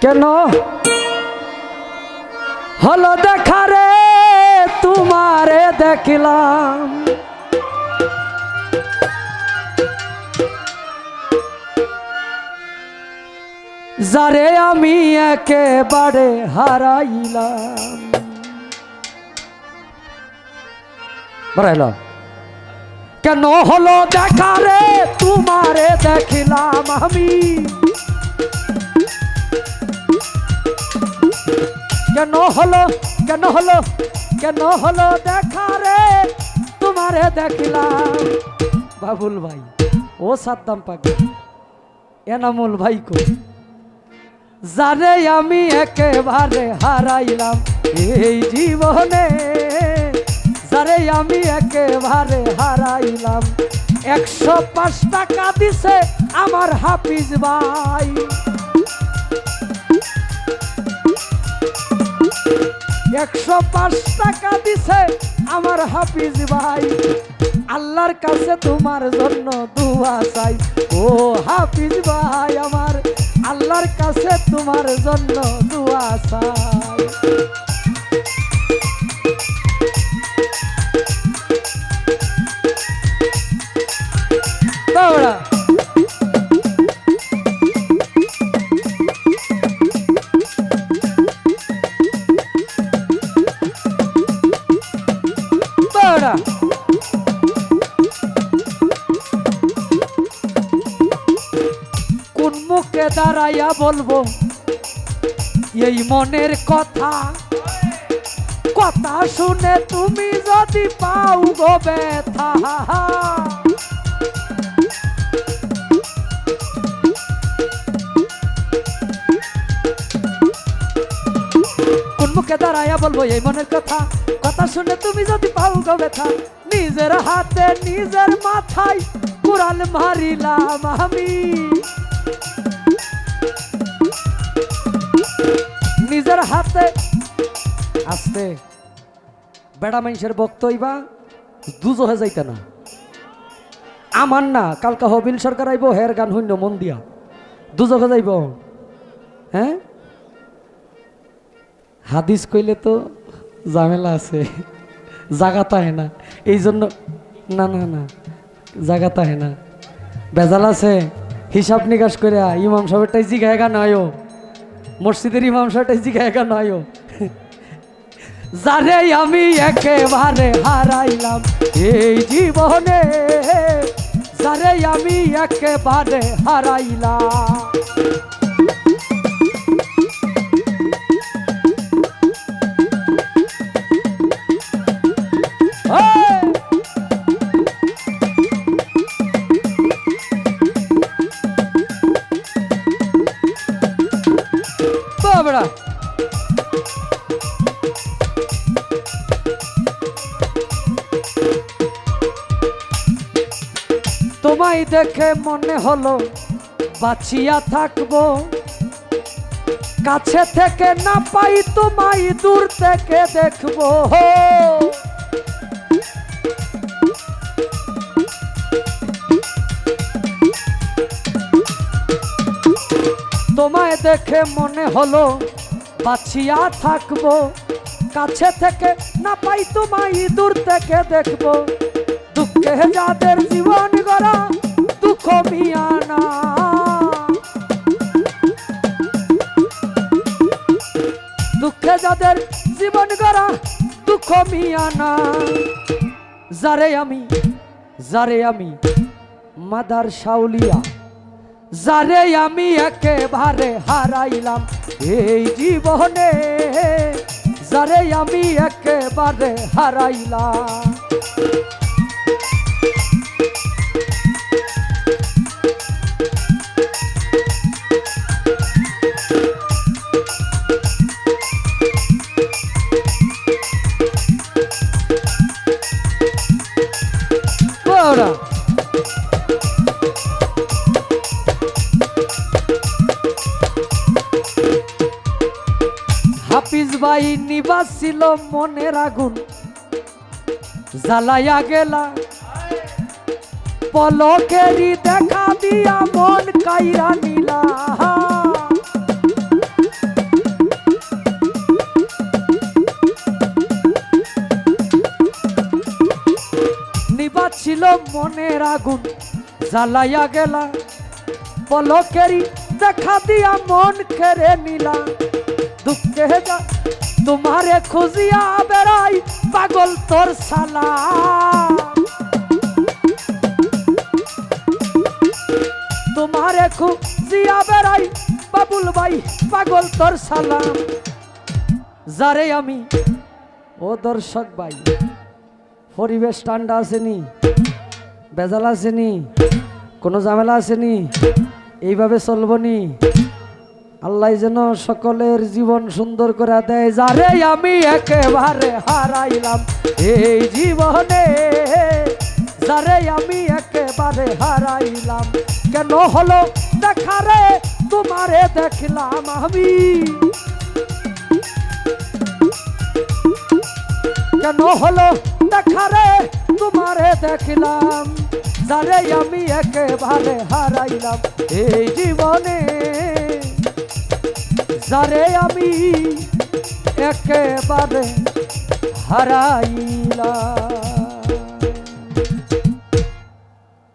কেন হলো দেখা রে তোমারে দেখলাম, যারে আমি একেবারে হারাইলাম। বড়াইল কেন হলো দেখা রে তোমারে দেখলাম আমি, কেন হলো কেন হলো কেন হলো দেখা রে তোমারে দেখলাম। বাবুল ভাই ও সাদ্দাম পাগল এনামুল ভাই কো, যারে আমি একেবারে হারাইলাম এই জীবনে, যারে আমি একেবারে হারাইলাম। 105 টাকা দিছে আমার হাফিজ ভাই, 105 টাকা দিছে আমার হাফিজ ভাই। আল্লাহর কাছে তোমার জন্য দুয়া চাই ও হাফিজ ভাই আমার, আল্লাহর কাছে তোমার জন্য দুয়া চাই। দৌড়া দৌড়া কোন মুখে দাঁড়াইয়া বলবো এই মনের কথা, কথা শুনে তুমি যদি পাও গো ব্যথা। কোন মুখে দাঁড়াইয়া বলবো এই মনের কথা, কথা শুনে তুমি যদি পাও গো ব্যথা। নিজের হাতে নিজের মাথায় কুড়াল মারিলাম আমি, নিজের হাতে। আস্তে বেড়া মানুষের বক্তব্য দুজো হয়ে যাইতে না আমার না, কালকা হবিল সরকার আইব হের গান হইন্য মন দিয়া দুজো যাইব। হ্যাঁ হাদিস কইলে তো ঝামেলা আছে, জাগাতা হয় না এই জন্য, না না না জাগাতা হয় না, বেজাল আছে। হিসাব নিকাশ করে ইমাম সাহেবটাই জিগায় গান আয়ো, মসজিদের ইমাম সাহেবটাই জিগায় গান আয়ো। যারে আমি একেবারে হারাইলাম এই জীবনে, যারে আমি একেবারে হারাইলাম। বাবড়া তোমায় দেখে মনে হলো বাঁচিয়া থাকবো, কাছে থেকে না পাই তোমায় দূর থেকে দেখবো। তোমায় দেখে মনে হলো বাঁচিয়া থাকবো, কাছে থেকে না পাই তোমায় দূর থেকে দেখবো। দুঃখে যাদের জীবন গড়া দুঃখ মিয়ানা, দুঃখে যাদের জীবন গড়া দুঃখ মিয়ানা। যারে আমি মাদার শাউলিয়া, যারে আমি একেবারে হারাইলাম এই জীবনে, যারে আমি একেবারে হারাইলাম। হাফিজ ভাই নিবাস ছিল মনের আগুন জ্বালাইয়া গেলা, পলকেরই দেখা দিয়া মন কাইরা নিলা। মনের আগুন জ্বালাইয়া গেলা, পলকেরি দেখা দিয়া মন কেড়ে নিলা। দুঃখে যা তোমারে খুঁজিয়া বেড়াই পাগল তোর সালা, তোমারে খুঁজিয়া বেড়াই বাবুল ভাই পাগল তোর সালাম। যারে আমি ও দর্শক ভাই, পরিবেশ ঠান্ডা আসেনি, বেজাল আসেনি, কোনো ঝামেলা আসেনি, এইভাবে চলবনি। আল্লাহ যেন সকলের জীবন সুন্দর করে দেয়। যারে আমি একেবারে হারাইলাম এই জীবনে, যারে আমি একেবারে হারাইলাম, কেন হলো দেখা রে তোমারে দেখলাম আমি, কেন হলো দেখা রে তোমারে দেখলাম, যারে আমি একেবারে হারাইলাম এই জীবনে, যারে আমি একেবারে হারাইলাম।